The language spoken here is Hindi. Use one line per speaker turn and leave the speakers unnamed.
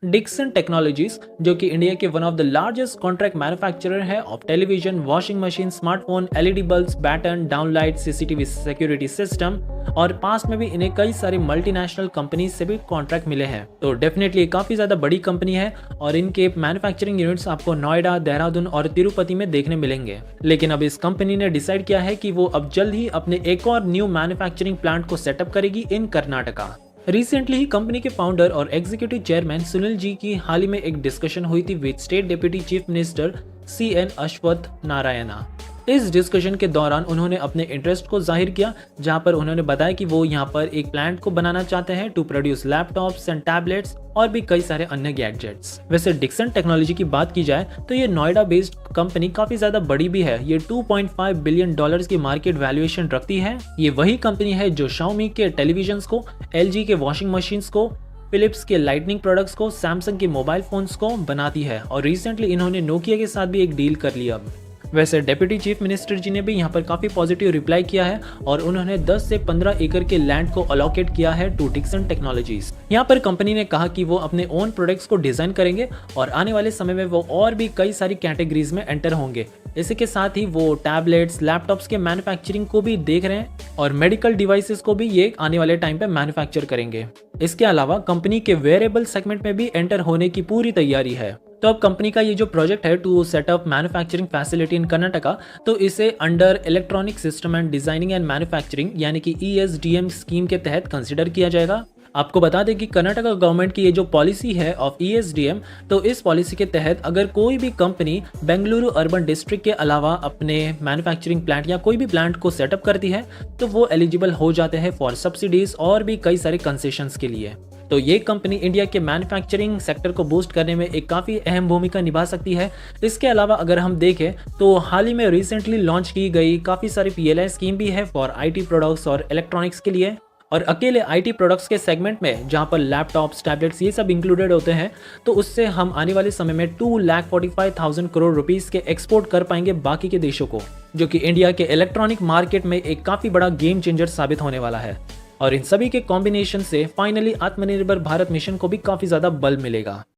डिक्सन टेक्नोलॉजीज, जो कि इंडिया के one of the largest contract manufacturer है ऑफ television, washing machine, smartphone, LED bulbs, batten, downlight, CCTV security system, और पास्ट में भी इन्हें कई सारी मल्टीनेशनल कंपनी से भी कॉन्ट्रैक्ट मिले हैं। तो डेफिनेटली काफी ज्यादा बड़ी कंपनी है और इनके मैन्युफैक्चरिंग यूनिट्स आपको नोएडा, देहरादून और तिरुपति में देखने मिलेंगे। लेकिन अब इस कंपनी ने डिसाइड किया है कि वो अब जल्द ही अपने एक और न्यू मैन्युफैक्चरिंग प्लांट को सेटअप करेगी इन कर्नाटका। रिसेंटली ही कंपनी के फाउंडर और एग्जीक्यूटिव चेयरमैन सुनील जी की हाल ही में एक डिस्कशन हुई थी with state deputy chief minister CN Ashwath Narayana. इस डिस्कशन के दौरान उन्होंने अपने इंटरेस्ट को जाहिर किया, जहां पर उन्होंने बताया कि वो यहां पर एक प्लांट को बनाना चाहते हैं to produce laptops and tablets और भी कई सारे अन्य गैजेट्स। वैसे डिक्सन टेक्नोलॉजी की बात की जाए तो ये नोएडा बेस्ड कंपनी काफी ज्यादा बड़ी भी है। ये $2.5 बिलियन की मार्केट वैल्यूएशन रखती है। ये वही कंपनी है जो शाओमी के टेलीविजन्स को, LG के वॉशिंग मशीन्स को, फिलिप्स के लाइटनिंग प्रोडक्ट्स को, सैमसंग के मोबाइल फोन्स को बनाती है और रिसेंटली इन्होंने नोकिया के साथ भी एक डील कर लिया। वैसे डेप्यूटी चीफ मिनिस्टर जी ने भी यहाँ पर काफी पॉजिटिव रिप्लाई किया है और उन्होंने 10 से 15 एकड़ के लैंड को अलोकेट किया है टू डिक्सन टेक्नोलॉजीज। यहाँ पर कंपनी ने कहा कि वो अपने ओन प्रोडक्ट्स को डिजाइन करेंगे और आने वाले समय में वो और भी कई सारी कैटेगरीज में एंटर होंगे। इसी के साथ ही वो टैबलेट्स, लैपटॉप्स के मैन्युफैक्चरिंग को भी देख रहे हैं और मेडिकल डिवाइसेस को भी ये आने वाले टाइम पे मैन्युफैक्चर करेंगे। इसके अलावा कंपनी के वेयरेबल सेगमेंट में भी एंटर होने की पूरी तैयारी है। तो अब कंपनी का ये जो प्रोजेक्ट है to set up manufacturing facility in Karnataka, तो इसे under electronic system and designing and manufacturing यानी कि ESDM स्कीम के तहत कंसिडर किया जाएगा। आपको बता दें कि कर्नाटका गवर्नमेंट की ये जो पॉलिसी है ऑफ ESDM, तो इस पॉलिसी के तहत अगर कोई भी कंपनी बेंगलुरु अर्बन डिस्ट्रिक्ट के अलावा अपने मैन्युफैक्चरिंग प्लांट या कोई भी प्लांट को सेटअप करती है तो वो एलिजिबल हो जाते हैं फॉर सब्सिडीज और भी कई सारे कंसेशंस के लिए। तो ये कंपनी इंडिया के मैन्युफैक्चरिंग सेक्टर को बूस्ट करने में एक काफ़ी अहम भूमिका निभा सकती है। इसके अलावा अगर हम देखें तो हाल ही में रिसेंटली लॉन्च की गई काफ़ी सारी PLI स्कीम भी है फॉर IT प्रोडक्ट्स और इलेक्ट्रॉनिक्स के लिए। और अकेले IT प्रोडक्ट्स के सेगमेंट में जहां पर लैपटॉप्स, टैबलेट्स ये सब इंक्लूडेड होते हैं, तो उससे हम आने वाले समय में 2,45,000 करोड़ रुपीस के एक्सपोर्ट कर पाएंगे बाकी के देशों को, जो कि इंडिया के इलेक्ट्रॉनिक मार्केट में एक काफ़ी बड़ा गेम चेंजर साबित होने वाला है। और इन सभी के कॉम्बिनेशन से फाइनली आत्मनिर्भर भारत मिशन को भी काफ़ी ज़्यादा बल मिलेगा।